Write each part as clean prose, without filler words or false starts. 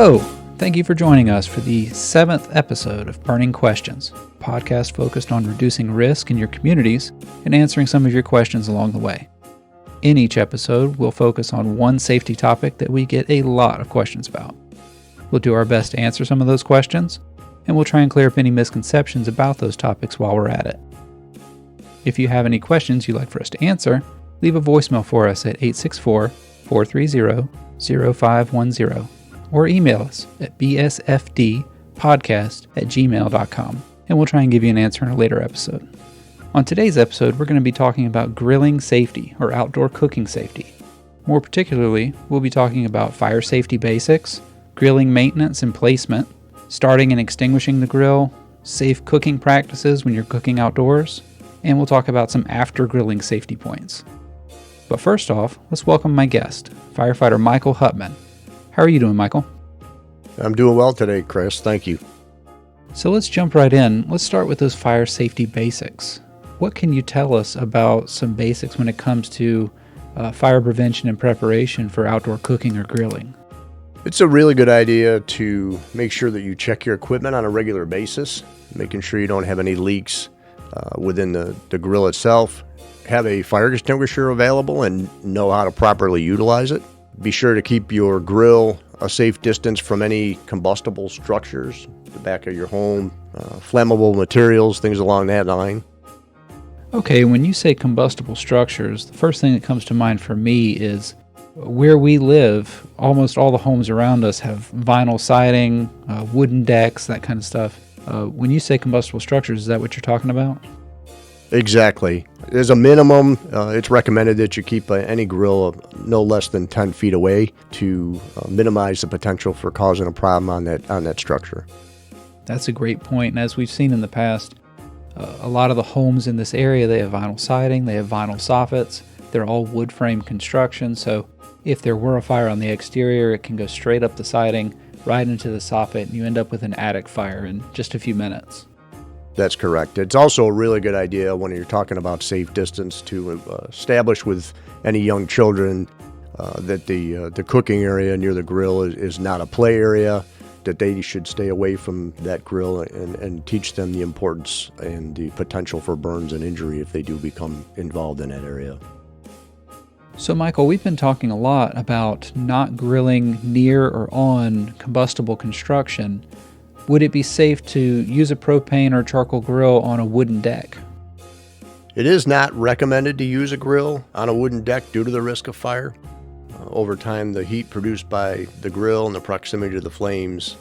Hello! Thank you for joining us for the 7th episode of Burning Questions, a podcast focused on reducing risk in your communities and answering some of your questions along the way. In each episode, we'll focus on one safety topic that we get a lot of questions about. We'll do our best to answer some of those questions, and we'll try and clear up any misconceptions about those topics while we're at it. If you have any questions you'd like for us to answer, leave a voicemail for us at 864-430-0510 or email us at bsfdpodcast@gmail.com, and we'll try and give you an answer in a later episode. On today's episode, we're going to be talking about grilling safety or outdoor cooking safety. More particularly, we'll be talking about fire safety basics, grilling maintenance and placement, starting and extinguishing the grill, safe cooking practices when you're cooking outdoors, and we'll talk about some after grilling safety points. But first off, let's welcome my guest, Firefighter Michael Huppmann. How are you doing, Michael? I'm doing well today, Chris. Thank you. So let's jump right in. Let's start with those fire safety basics. What can you tell us about some basics when it comes to fire prevention and preparation for outdoor cooking or grilling? It's a really good idea to make sure that you check your equipment on a regular basis, making sure you don't have any leaks within the grill itself. Have a fire extinguisher available and know how to properly utilize it. Be sure to keep your grill a safe distance from any combustible structures, the back of your home, flammable materials, things along that line. Okay, when you say combustible structures, the first thing that comes to mind for me is where we live, almost all the homes around us have vinyl siding, wooden decks, that kind of stuff. When you say combustible structures, is that what you're talking about? Exactly. As a minimum, it's recommended that you keep any grill no less than 10 feet away to minimize the potential for causing a problem on that structure. That's a great point. And as we've seen in the past, a lot of the homes in this area, they have vinyl siding, they have vinyl soffits. They're all wood frame construction. So if there were a fire on the exterior, it can go straight up the siding, right into the soffit, and you end up with an attic fire in just a few minutes. That's correct. It's also a really good idea when you're talking about safe distance to establish with any young children that the cooking area near the grill is not a play area, that they should stay away from that grill and teach them the importance and the potential for burns and injury if they do become involved in that area. So Michael, we've been talking a lot about not grilling near or on combustible construction. Would it be safe to use a propane or charcoal grill on a wooden deck? It is not recommended to use a grill on a wooden deck due to the risk of fire. Over time, the heat produced by the grill and the proximity to the flames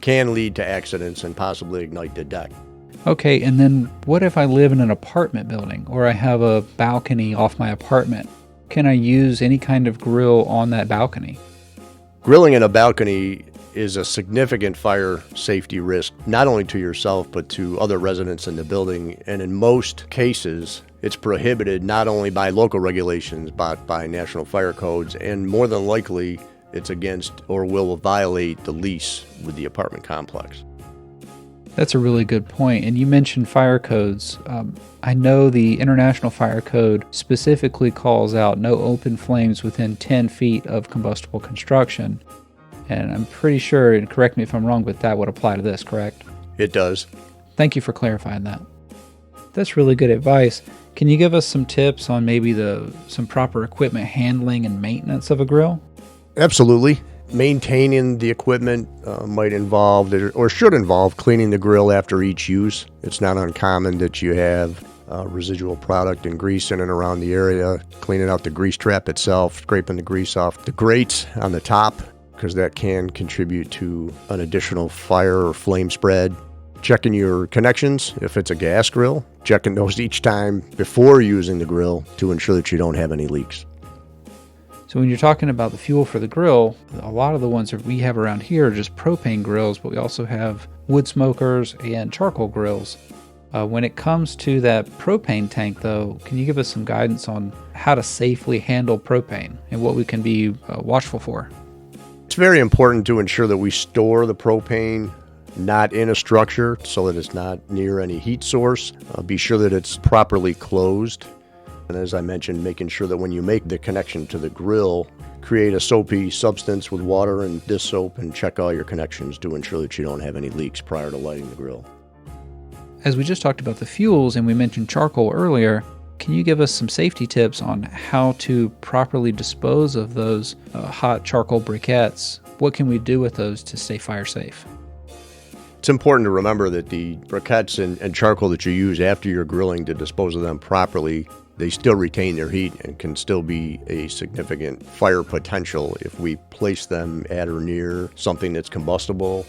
can lead to accidents and possibly ignite the deck. Okay, and then what if I live in an apartment building or I have a balcony off my apartment? Can I use any kind of grill on that balcony? Grilling in a balcony is a significant fire safety risk, not only to yourself, but to other residents in the building. And in most cases, it's prohibited not only by local regulations, but by national fire codes. And more than likely, it's against or will violate the lease with the apartment complex. That's a really good point. And you mentioned fire codes. I know the International Fire Code specifically calls out no open flames within 10 feet of combustible construction. And I'm pretty sure, and correct me if I'm wrong, but that would apply to this, correct? It does. Thank you for clarifying that. That's really good advice. Can you give us some tips on maybe some proper equipment handling and maintenance of a grill? Absolutely. Maintaining the equipment might involve, or should involve, cleaning the grill after each use. It's not uncommon that you have residual product and grease in and around the area, cleaning out the grease trap itself, scraping the grease off the grates on the top, because that can contribute to an additional fire or flame spread. Checking your connections if it's a gas grill, checking those each time before using the grill to ensure that you don't have any leaks. So when you're talking about the fuel for the grill, a lot of the ones that we have around here are just propane grills, but we also have wood smokers and charcoal grills. When it comes to that propane tank, though, can you give us some guidance on how to safely handle propane and what we can be watchful for? It's very important to ensure that we store the propane not in a structure so that it's not near any heat source. Be sure that it's properly closed. And as I mentioned, making sure that when you make the connection to the grill, create a soapy substance with water and dish soap and check all your connections to ensure that you don't have any leaks prior to lighting the grill. As we just talked about the fuels and we mentioned charcoal earlier, can you give us some safety tips on how to properly dispose of those hot charcoal briquettes? What can we do with those to stay fire safe? It's important to remember that the briquettes and charcoal that you use after you're grilling to dispose of them properly, they still retain their heat and can still be a significant fire potential if we place them at or near something that's combustible.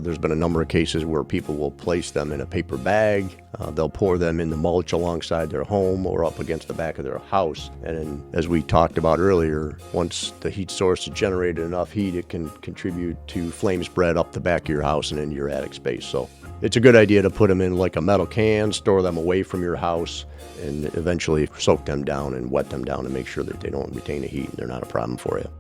There's been a number of cases where people will place them in a paper bag. They'll pour them in the mulch alongside their home or up against the back of their house. And then, as we talked about earlier, once the heat source has generated enough heat, it can contribute to flame spread up the back of your house and into your attic space. So it's a good idea to put them in like a metal can, store them away from your house, and eventually soak them down and wet them down to make sure that they don't retain the heat and they're not a problem for you.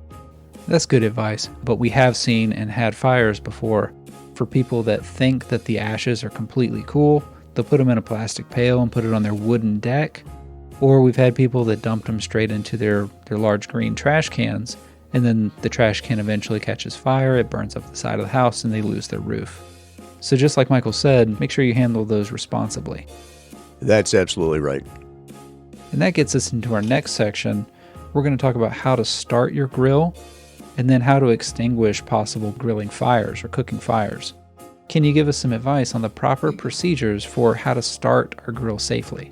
That's good advice, but we have seen and had fires before. For people that think that the ashes are completely cool, they'll put them in a plastic pail and put it on their wooden deck. Or we've had people that dumped them straight into their large green trash cans, and then the trash can eventually catches fire, it burns up the side of the house, and they lose their roof. So just like Michael said, make sure you handle those responsibly. That's absolutely right. And that gets us into our next section. We're going to talk about how to start your grill, and then how to extinguish possible grilling fires or cooking fires. Can you give us some advice on the proper procedures for how to start our grill safely?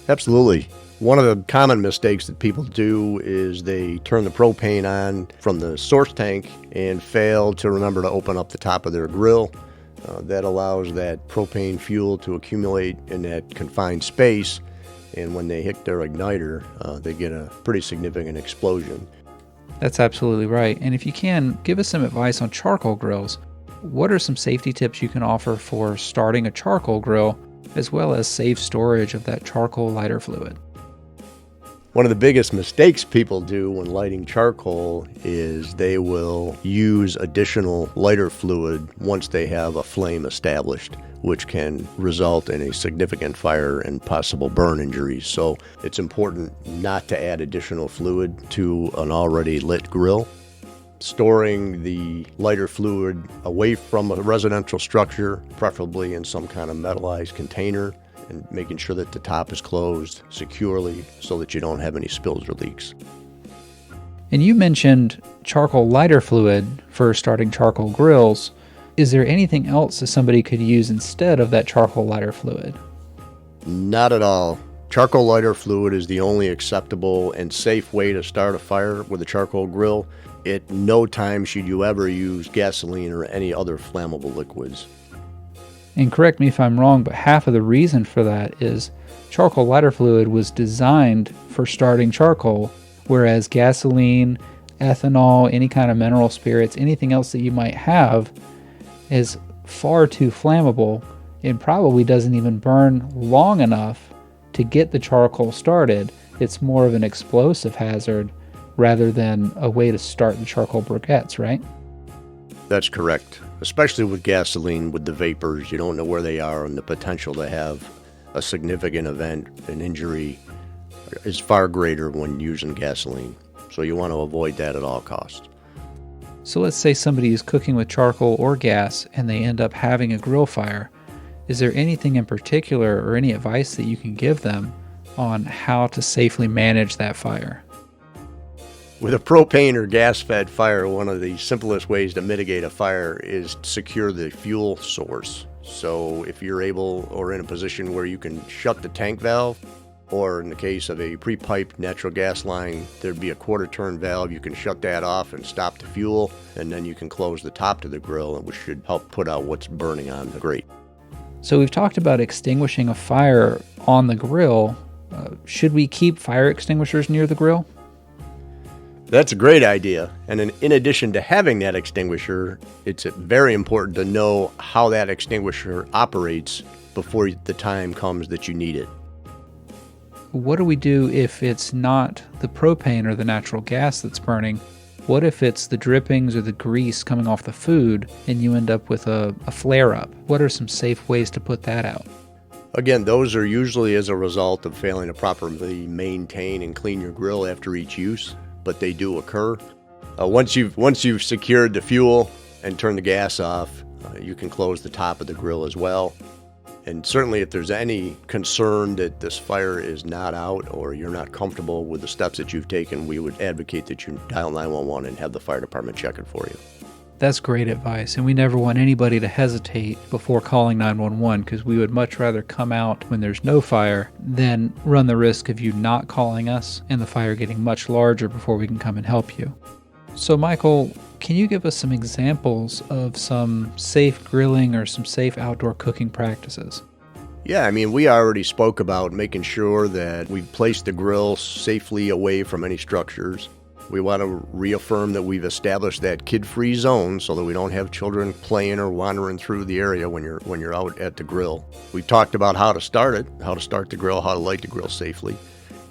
Absolutely. One of the common mistakes that people do is they turn the propane on from the source tank and fail to remember to open up the top of their grill. That allows that propane fuel to accumulate in that confined space, and when they hit their igniter, they get a pretty significant explosion. That's absolutely right. And if you can, give us some advice on charcoal grills. What are some safety tips you can offer for starting a charcoal grill, as well as safe storage of that charcoal lighter fluid? One of the biggest mistakes people do when lighting charcoal is they will use additional lighter fluid once they have a flame established, which can result in a significant fire and possible burn injuries. So it's important not to add additional fluid to an already lit grill. Storing the lighter fluid away from a residential structure, preferably in some kind of metallized container, and making sure that the top is closed securely so that you don't have any spills or leaks. And you mentioned charcoal lighter fluid for starting charcoal grills. Is there anything else that somebody could use instead of that charcoal lighter fluid? Not at all. Charcoal lighter fluid is the only acceptable and safe way to start a fire with a charcoal grill. At no time should you ever use gasoline or any other flammable liquids. And correct me if I'm wrong, but half of the reason for that is charcoal lighter fluid was designed for starting charcoal, whereas gasoline, ethanol, any kind of mineral spirits, anything else that you might have is far too flammable and probably doesn't even burn long enough to get the charcoal started. It's more of an explosive hazard rather than a way to start the charcoal briquettes, right? That's correct. Especially with gasoline, with the vapors, you don't know where they are, and the potential to have a significant event, an injury, is far greater when using gasoline. So you want to avoid that at all costs. So let's say somebody is cooking with charcoal or gas and they end up having a grill fire. Is there anything in particular or any advice that you can give them on how to safely manage that fire? With a propane or gas-fed fire, one of the simplest ways to mitigate a fire is to secure the fuel source. So if you're able or in a position where you can shut the tank valve, or in the case of a pre-piped natural gas line, there'd be a quarter-turn valve. You can shut that off and stop the fuel, and then you can close the top to the grill, which should help put out what's burning on the grate. So we've talked about extinguishing a fire on the grill. Should we keep fire extinguishers near the grill? That's a great idea. And in addition to having that extinguisher, it's very important to know how that extinguisher operates before the time comes that you need it. What do we do if it's not the propane or the natural gas that's burning? What if it's the drippings or the grease coming off the food and you end up with a flare-up? What are some safe ways to put that out? Again, those are usually as a result of failing to properly maintain and clean your grill after each use. but they do occur. Once you've secured the fuel and turned the gas off, you can close the top of the grill as well. And certainly if there's any concern that this fire is not out or you're not comfortable with the steps that you've taken, we would advocate that you dial 911 and have the fire department check it for you. That's great advice, and we never want anybody to hesitate before calling 911 because we would much rather come out when there's no fire than run the risk of you not calling us and the fire getting much larger before we can come and help you. So Michael, can you give us some examples of some safe grilling or some safe outdoor cooking practices? Yeah, I mean, we already spoke about making sure that we've placed the grill safely away from any structures. We want to reaffirm that we've established that kid-free zone so that we don't have children playing or wandering through the area when you're out at the grill. We talked about how to start it, how to start the grill, how to light the grill safely.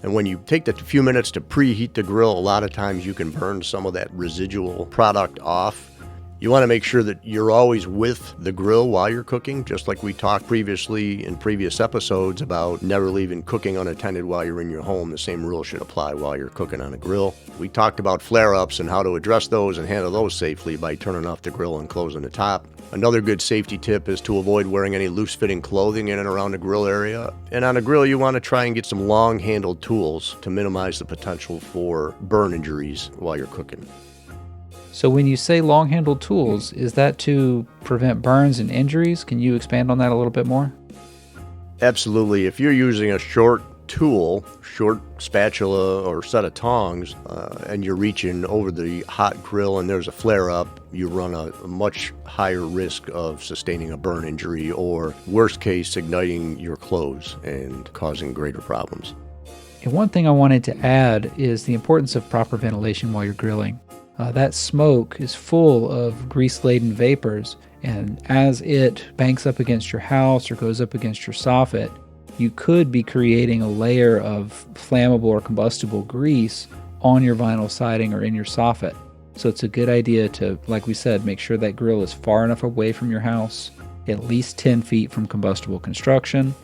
And when you take the few minutes to preheat the grill, a lot of times you can burn some of that residual product off. You want to make sure that you're always with the grill while you're cooking, just like we talked previously in previous episodes about never leaving cooking unattended while you're in your home. The same rule should apply while you're cooking on a grill. We talked about flare-ups and how to address those and handle those safely by turning off the grill and closing the top. Another good safety tip is to avoid wearing any loose-fitting clothing in and around the grill area. And on a grill, you want to try and get some long-handled tools to minimize the potential for burn injuries while you're cooking. So when you say long-handled tools, is that to prevent burns and injuries? Can you expand on that a little bit more? Absolutely. If you're using a short tool, short spatula or set of tongs, and you're reaching over the hot grill and there's a flare-up, you run a much higher risk of sustaining a burn injury or, worst case, igniting your clothes and causing greater problems. And one thing I wanted to add is the importance of proper ventilation while you're grilling. That smoke is full of grease-laden vapors, and as it banks up against your house or goes up against your soffit, you could be creating a layer of flammable or combustible grease on your vinyl siding or in your soffit. So it's a good idea to, like we said, make sure that grill is far enough away from your house, at least 10 feet from combustible construction,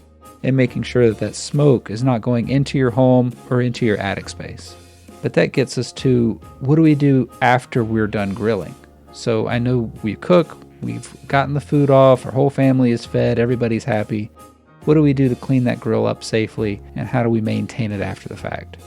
and making sure that that smoke is not going into your home or into your attic space. But that gets us to, what do we do after we're done grilling? So I know we cook, we've gotten the food off, our whole family is fed, everybody's happy. What do we do to clean that grill up safely, and how do we maintain it after the fact?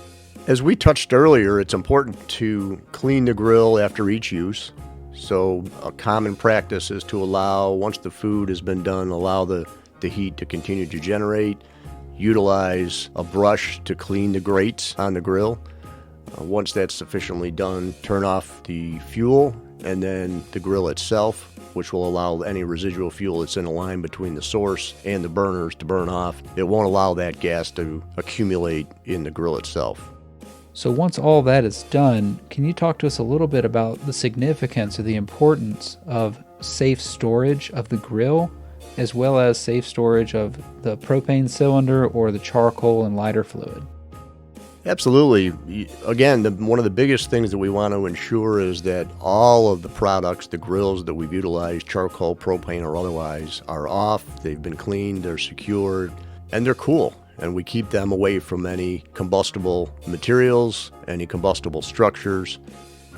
As we touched earlier, it's important to clean the grill after each use. So a common practice is to allow, once the food has been done, allow the heat to continue to generate. Utilize a brush to clean the grates on the grill. Once that's sufficiently done, turn off the fuel and then the grill itself, which will allow any residual fuel that's in a line between the source and the burners to burn off. It won't allow that gas to accumulate in the grill itself. So once all that is done, can you talk to us a little bit about the significance or the importance of safe storage of the grill, as well as safe storage of the propane cylinder or the charcoal and lighter fluid? Absolutely. Again, one of the biggest things that we want to ensure is that all of the products, the grills that we've utilized, charcoal, propane, or otherwise, are off, they've been cleaned, they're secured, and they're cool. And we keep them away from any combustible materials, any combustible structures.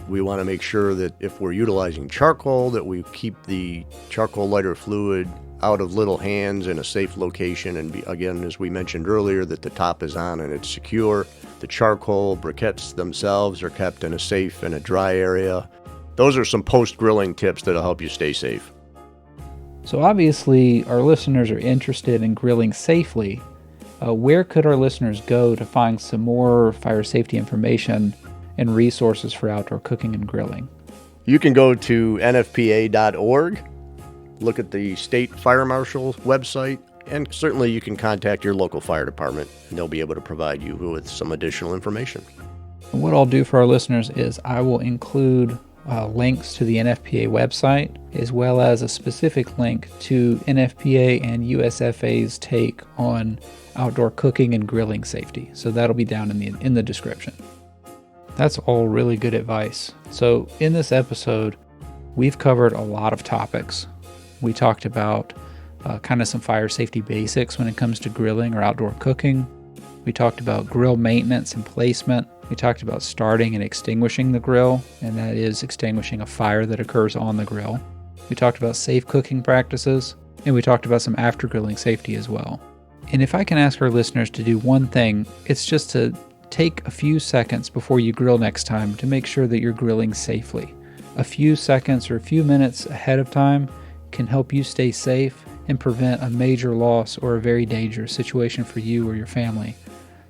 We want to make sure that if we're utilizing charcoal, that we keep the charcoal lighter fluid out of little hands in a safe location, and again, as we mentioned earlier, that the top is on and it's secure. The charcoal briquettes themselves are kept in a safe and a dry area. Those are some post-grilling tips that'll help you stay safe. So obviously our listeners are interested in grilling safely. Where could our listeners go to find some more fire safety information and resources for outdoor cooking and grilling? You can go to nfpa.org. Look at the state fire marshal's website, and certainly you can contact your local fire department and they'll be able to provide you with some additional information. And what I'll do for our listeners is I will include links to the NFPA website, as well as a specific link to NFPA and USFA's take on outdoor cooking and grilling safety. So that'll be down in the description. That's all really good advice. So in this episode, we've covered a lot of topics. We talked about kind of some fire safety basics when it comes to grilling or outdoor cooking. We talked about grill maintenance and placement. We talked about starting and extinguishing the grill, and that is extinguishing a fire that occurs on the grill. We talked about safe cooking practices, and we talked about some after-grilling safety as well. And if I can ask our listeners to do one thing, it's just to take a few seconds before you grill next time to make sure that you're grilling safely. A few seconds or a few minutes ahead of time can help you stay safe and prevent a major loss or a very dangerous situation for you or your family.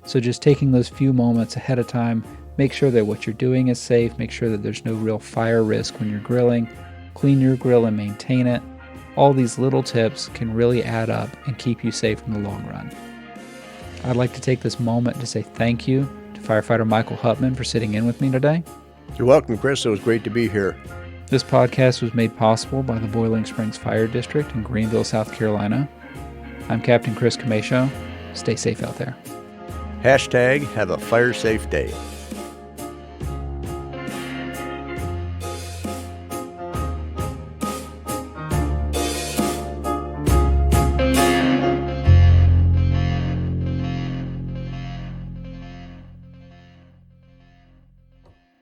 So just taking those few moments ahead of time, make sure that what you're doing is safe, make sure that there's no real fire risk when you're grilling, clean your grill and maintain it. All these little tips can really add up and keep you safe in the long run. I'd like to take this moment to say thank you to Firefighter Michael Huppmann for sitting in with me today. You're welcome, Chris. It was great to be here. This podcast was made possible by the Boiling Springs Fire District in Greenville, South Carolina. I'm Captain Chris Camacho. Stay safe out there. #HaveAFireSafeDay.